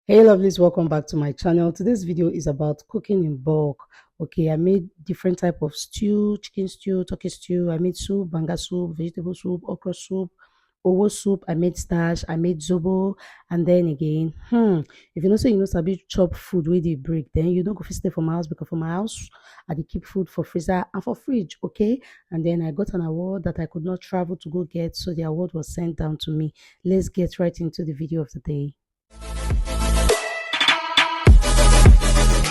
Hey lovelies, welcome back to my channel. Today's video is about cooking in bulk. Okay, I made different type of stew, chicken stew, turkey stew. I made soup, banga soup, vegetable soup, okra soup, owo soup. I made starch, I made zobo, and then again, if you know say you know sabi chop food wey dey break, then you don't go fit stay for my house because for my house I dey keep food for freezer and for fridge. Okay, and then I got an award that I could not travel to go get, so the award was sent down to me. Let's get right into the video of the day.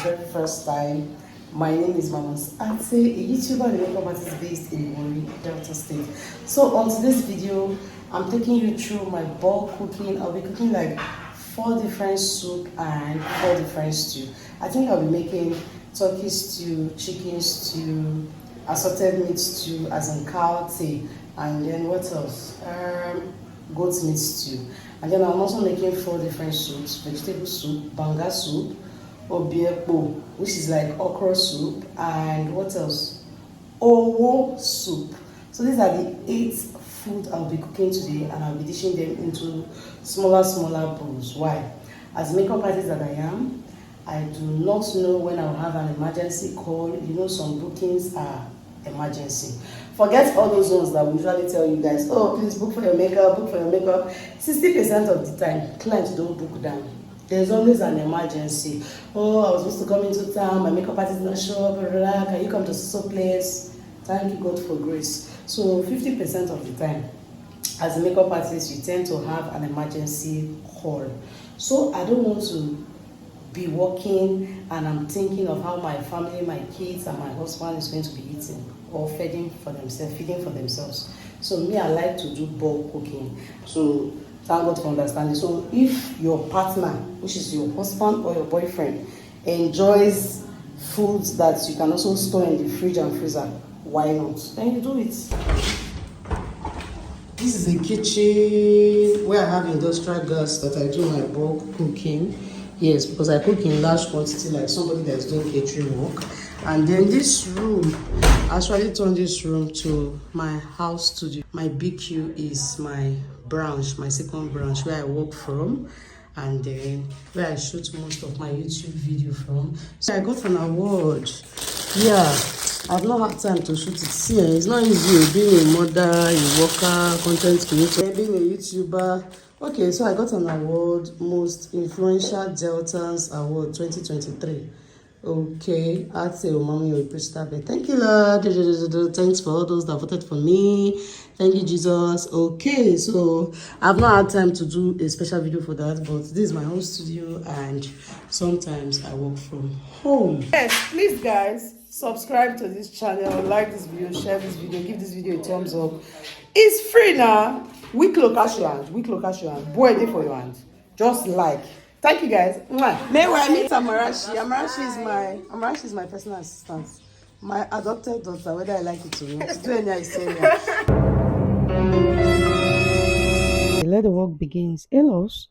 Very first time. My name is Mamas Ate, a YouTuber and makeup artist based in Warri, Delta State. So on today's video, I'm taking you through my bulk cooking. I'll be cooking like 4 different soup and 4 different stew. I think I'll be making turkey stew, chicken stew, assorted meat stew as in cow tea, and then what else? Goat meat stew. And then I'm also making 4 different soups: vegetable soup, banga soup, obiekpo, which is like okra soup, and what else? Owo soup. So these are the 8 food I'll be cooking today, and I'll be dishing them into smaller bowls. Why? As makeup artist that I am, I do not know when I'll have an emergency call. You know, some bookings are emergency. Forget all those ones that we usually tell you guys, oh, please book for your makeup, book for your makeup. 60% of the time, clients don't book down. There's always an emergency. Oh, I was supposed to come into town, my makeup artist did not show up, blah, blah, blah. Can you come to so place? Thank you God for grace. So 50% of the time, as a makeup artist, you tend to have an emergency call. So I don't want to be working and I'm thinking of how my family, my kids and my husband is going to be eating or feeding for themselves. So me, I like to do bulk cooking. So thank God for understanding. So if your partner, which is your husband or your boyfriend, enjoys foods that you can also store in the fridge and freezer, why not? Then you do it. This is a kitchen where I have industrial gas that I do my bulk cooking. Yes, because I cook in large quantity like somebody that is doing catering work. And then this room, I actually turned this room to my house studio. My BQ is my branch, my second branch where I work from, and then where I shoot most of my YouTube video from. So I got an award. Yeah, I've not had time to shoot it. See, it's not easy being a mother, a worker, content creator, being a YouTuber. Okay, so I got an award, Most Influential Deltans Award 2023. Okay, Ateymamus. Thank you, Lord. Thanks for all those that voted for me. Thank you, Jesus. Okay, so I've not had time to do a special video for that, but this is my home studio and sometimes I work from home. Yes, please guys, subscribe to this channel, like this video, share this video, give this video a thumbs up. It's free now. Weak location. Boy, day for your hand. Just like. Thank you guys. Meanwhile, I meet Amarashi. Amarashi is my personal assistant. My adopted daughter, whether I like it or not. Do any I say Let the work begins. Elos.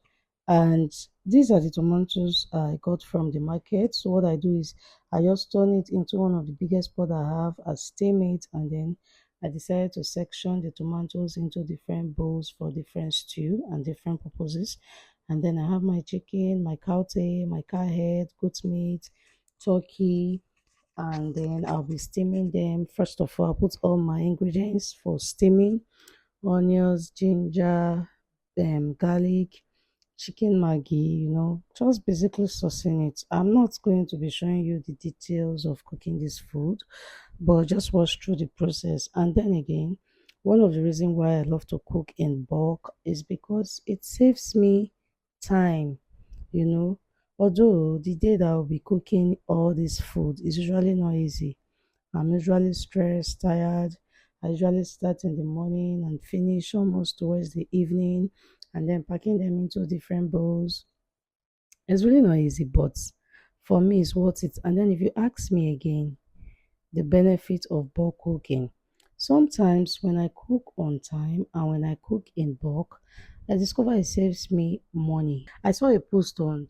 And these are the tomatoes I got from the market. So what I do is I just turn it into one of the biggest pot I have as stalemate, and then I decided to section the tomatoes into different bowls for different stew and different purposes. And then I have my chicken, my cow tail, my cow head, goat meat, turkey, and then I'll be steaming them. First of all, I'll put all my ingredients for steaming: onions, ginger, garlic, chicken maggi, just basically saucing it. I'm not going to be showing you the details of cooking this food, but just watch through the process. And then again, one of the reasons why I love to cook in bulk is because it saves me time. Although the day that I'll be cooking all this food is usually not easy. I'm usually stressed, tired. I usually start in the morning and finish almost towards the evening, and then packing them into different bowls. It's really not easy, but for me it's worth it. And then if you ask me again, the benefit of bulk cooking. Sometimes when I cook on time and when I cook in bulk, I discover it saves me money. I saw a post on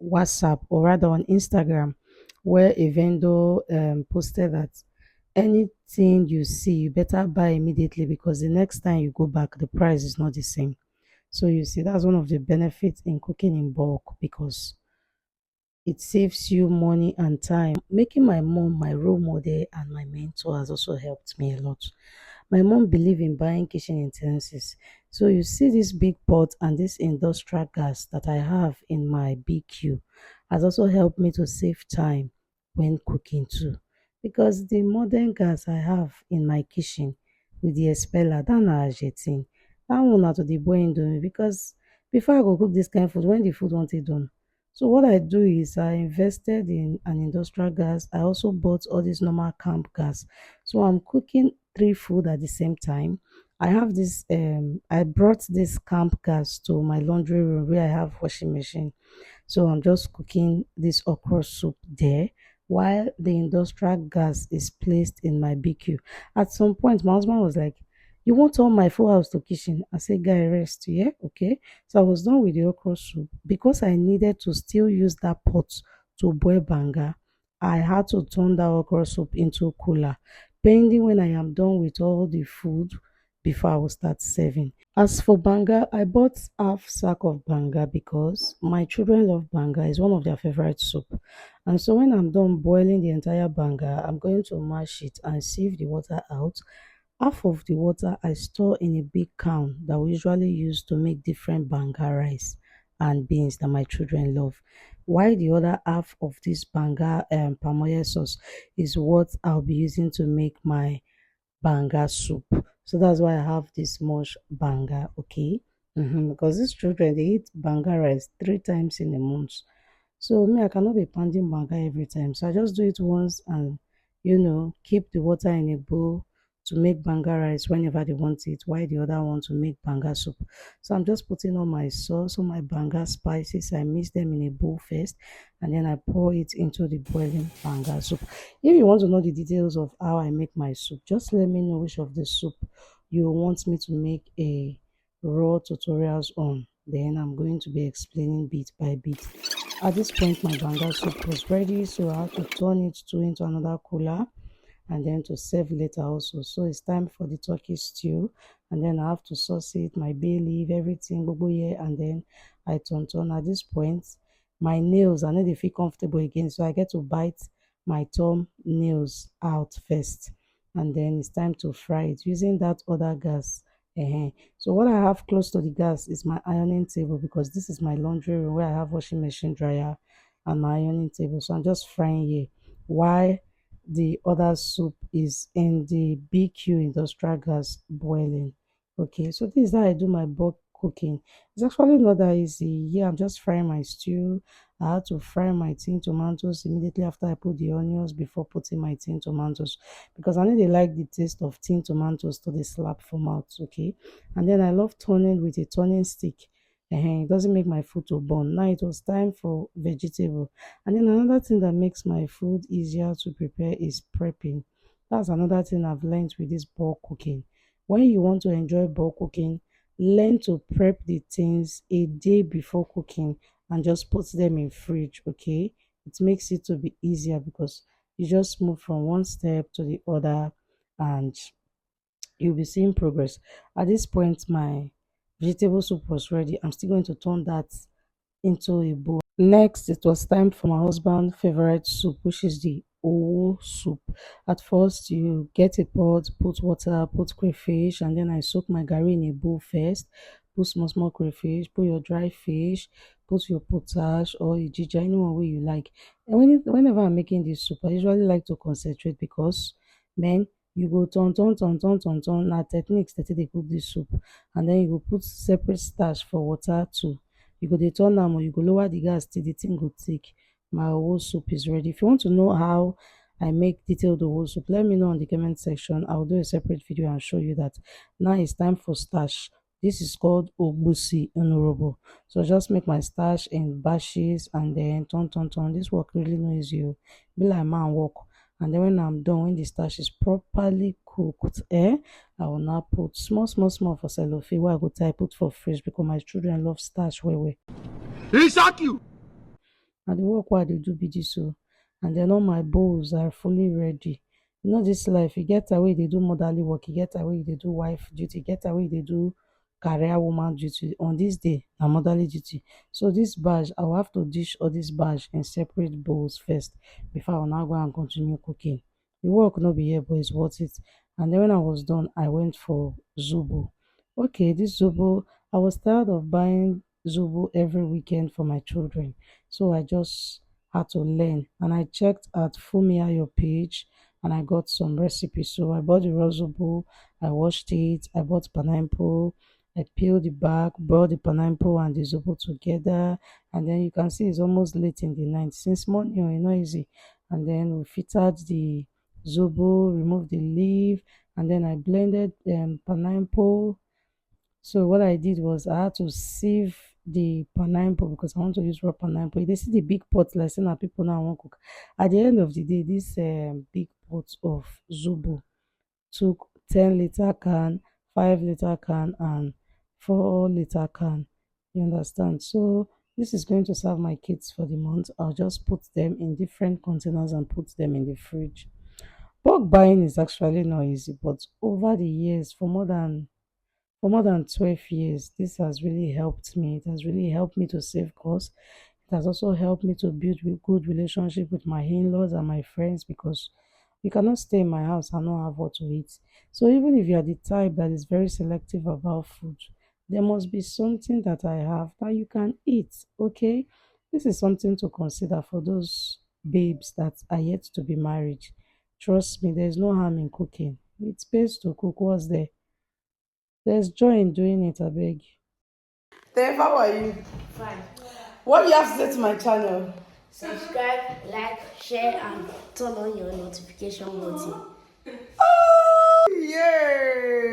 WhatsApp, or rather on Instagram, where a vendor posted that anything you see, you better buy immediately because the next time you go back, the price is not the same. So you see, that's one of the benefits in cooking in bulk because it saves you money and time. Making my mom my role model and my mentor has also helped me a lot. My mom believe in buying kitchen utensils. So you see this big pot and this industrial gas that I have in my BQ has also helped me to save time when cooking too. Because the modern gas I have in my kitchen with the expeller, that na agitating. That one na to the boy indomie because before I go cook this kind of food, when the food won't done. So what I do is I invested in an industrial gas. I also bought all this normal camp gas. So I'm cooking three food at the same time. I have this I brought this camp gas to my laundry room where I have washing machine. So I'm just cooking this okra soup there while the industrial gas is placed in my BQ. At some point, my husband was like, "You want all my full house to kitchen?" I said, "Guy, rest, yeah, okay." So I was done with the okra soup. Because I needed to still use that pot to boil banga, I had to turn that okra soup into cooler, pending when I am done with all the food before I will start serving. As for banga, I bought half sack of banga because my children love banga. It's one of their favorite soup. And so when I'm done boiling the entire banga, I'm going to mash it and sieve the water out. Half of the water I store in a big can that we usually use to make different banga rice and beans that my children love. While the other half of this banga palm oil sauce is what I'll be using to make my banga soup. So that's why I have this much banga, okay? Because these children they eat banga rice three times in a month. So me, I cannot be pounding banga every time. So I just do it once and keep the water in a bowl to make banga rice whenever they want it, while the other one to make banga soup. So I'm just putting on my sauce, on my banga spices. I mix them in a bowl first, and then I pour it into the boiling banga soup. If you want to know the details of how I make my soup, just let me know which of the soup you want me to make a raw tutorials on. Then I'm going to be explaining bit by bit. At this point, my banga soup was ready, so I had to turn it into another cooler and then to serve later also. So it's time for the turkey stew, and then I have to sauce it, my bay leaf, everything, bobo here, and then I turn. At this point, my nails, I know they feel comfortable again, so I get to bite my thumb nails out first, and then it's time to fry it using that other gas. So what I have close to the gas is my ironing table because this is my laundry room where I have washing machine, dryer, and my ironing table. So I'm just frying here. Why the other soup is in the BQ industrial gas boiling. Okay, so this is how I do my bulk cooking. It's actually not that easy. Yeah, I'm just frying my stew. I had to fry my tin tomatoes immediately after I put the onions before putting my tin tomatoes because I know they like the taste of tin tomatoes to the slap for mouth. Okay, and then I love turning with a turning stick. It doesn't make my food to burn. Now it was time for vegetable. And then another thing that makes my food easier to prepare is prepping. That's another thing I've learned with this bulk cooking. When you want to enjoy bulk cooking, learn to prep the things a day before cooking and just put them in fridge, okay? It makes it to be easier because you just move from one step to the other and you'll be seeing progress. At this point, my vegetable soup was ready. I'm still going to turn that into a bowl. Next, it was time for my husband's favorite soup, which is the owl soup. At first, you get a pot, put water, put crayfish, and then I soak my garri in a bowl first. Put small crayfish, put your dry fish, put your potash or your ginger, anyone way you like. And whenever I'm making this soup, I usually like to concentrate because, man, you go turn. Now techniques that they cook this soup, and then you go put separate starch for water too. You go dey turn am or you go lower the gas till the thing go thick. My whole soup is ready. If you want to know how I make detailed whole soup, let me know in the comment section. I'll do a separate video and show you that. Now it's time for starch. This is called ogbusi honorable. So just make my starch in batches and then turn. This work really no easy o. Be like man work. And then when I'm done, when the starch is properly cooked, I will now put small for cellophane wey I go tie put for fridge because my children love starch well. He shock you. Na the work wey I dey do be dis o. And then all my bowls are fully ready. You know this life, e get time wey you dey do motherly work, e get time wey you dey do wife duty, e get time wey you dey do career woman duty. On this day na motherly duty. So this batch, I will have to dish all this batch in separate bowls first before I will now go and continue cooking. The work no be here, but it's worth it. And then when I was done, I went for zobo. Okay, this zobo, I was tired of buying zobo every weekend for my children, so I just had to learn. And I checked at Fumiayo page, and I got some recipes. So I bought the raw zobo, I washed it, I bought pineapple, I peeled the back, brought the pineapple and the zobo together, and then you can see it's almost late in the night. Since morning, you know, easy. And then we filtered the zobo, removed the leaf, and then I blended pineapple. So what I did was I had to sieve the pineapple because I want to use raw pineapple. You see the big pot like saying that people now want cook. At the end of the day, this big pot of zobo took 10-liter can, 5-liter can, and 4-liter can. You understand? So this is going to serve my kids for the month. I'll just put them in different containers and put them in the fridge. Bulk buying is actually not easy, but over the years, for more than 12 years, this has really helped me. It has really helped me to save costs. It has also helped me to build a good relationship with my in-laws and my friends, because you cannot stay in my house and not have what to eat. So even if you are the type that is very selective about food, there must be something that I have that you can eat. Okay, this is something to consider for those babes that are yet to be married. Trust me, there's no harm in cooking. It's best to cook. What's there? There's joy in doing it, I beg. Dave, how are you? Fine. What do you have to say to my channel? Subscribe, like, share, and turn on your notification button. Oh,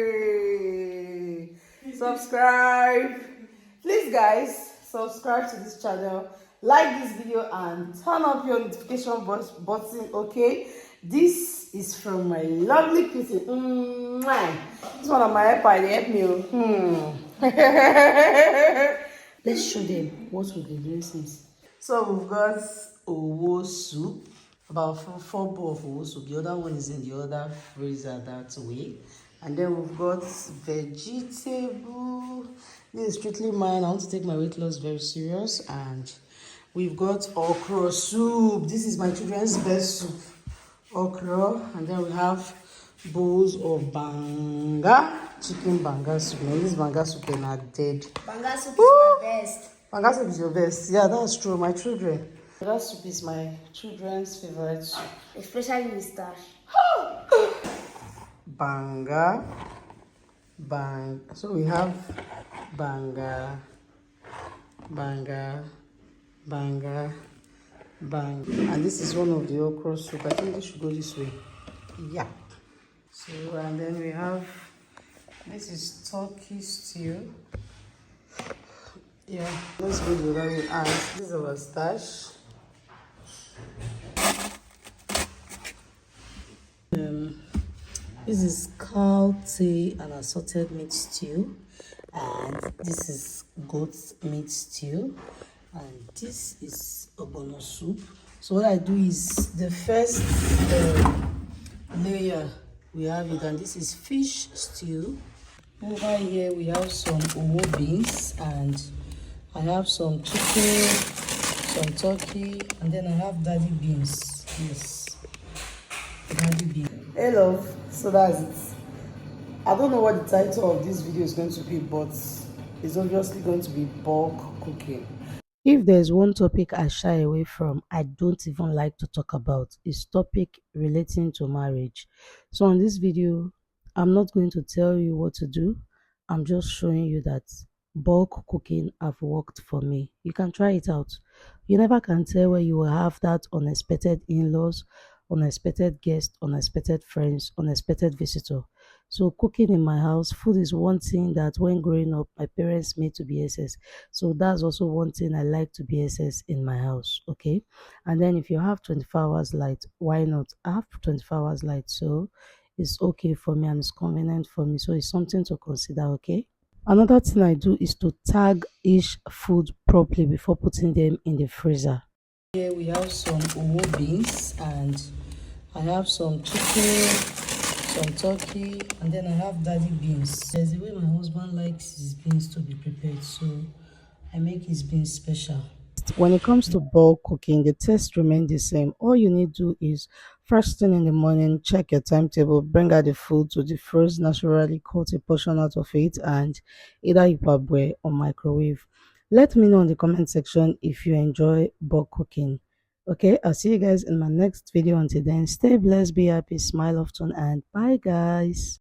yay! Subscribe. Please, guys, subscribe to this channel, like this video, and turn up your notification button, okay? This is from my lovely kitchen. This one of my helper, they help me. Let's show them what we've been doing since. So we've got owo soup, about four bowl of owo soup. The other one is in the other freezer that way. And then we've got vegetable. This is strictly mine. I want to take my weight loss very serious. And we've got okra soup. This is my children's best soup. Okra. And then we have bowls of banga, chicken banga soup. Now this banga soup is not dead. Banga soup is my best. Banga soup is your best. Yeah, that's true. My children. That soup is my children's favorite soup. Especially with starch. Banga. So we have banga. And this is one of the okra soup. I think this should go this way. Yeah. So, and then we have, this is turkey stew. Yeah, let's go the other way. And this is our stash. This is cow tea and assorted meat stew. And this is goat meat stew. And this is ogbono soup. So what I do is the first layer, we have it, and this is fish stew. Over here we have some omo beans, and I have some chicken, some turkey, and then I have daddy beans. Yes, daddy beans. Hey love, so that's it. I don't know what the title of this video is going to be, but it's obviously going to be bulk cooking. If there's one topic I shy away from, I don't even like to talk about, is topic relating to marriage. So on this video, I'm not going to tell you what to do. I'm just showing you that bulk cooking have worked for me. You can try it out. You never can tell where you will have that unexpected in-laws, unexpected guests, unexpected friends, unexpected visitor. So cooking in my house, food is one thing that when growing up, my parents made to be SS. So that's also one thing I like to be SS in my house, okay? And then if you have 24 hours light, why not? I have 24 hours light, so it's okay for me and it's convenient for me. So it's something to consider, okay? Another thing I do is to tag each food properly before putting them in the freezer. Here we have some omo beans, and I have some chicken, some turkey, and then I have daddy beans. There's a way my husband likes his beans to be prepared, so I make his beans special. When it comes to bulk cooking, the taste remains the same. All you need to do is first thing in the morning, check your timetable, bring out the food to defrost naturally, cut a portion out of it, and either you parboil or microwave. Let me know in the comment section if you enjoy bulk cooking. Okay, I'll see you guys in my next video. Until then, stay blessed, be happy, smile often, and bye guys.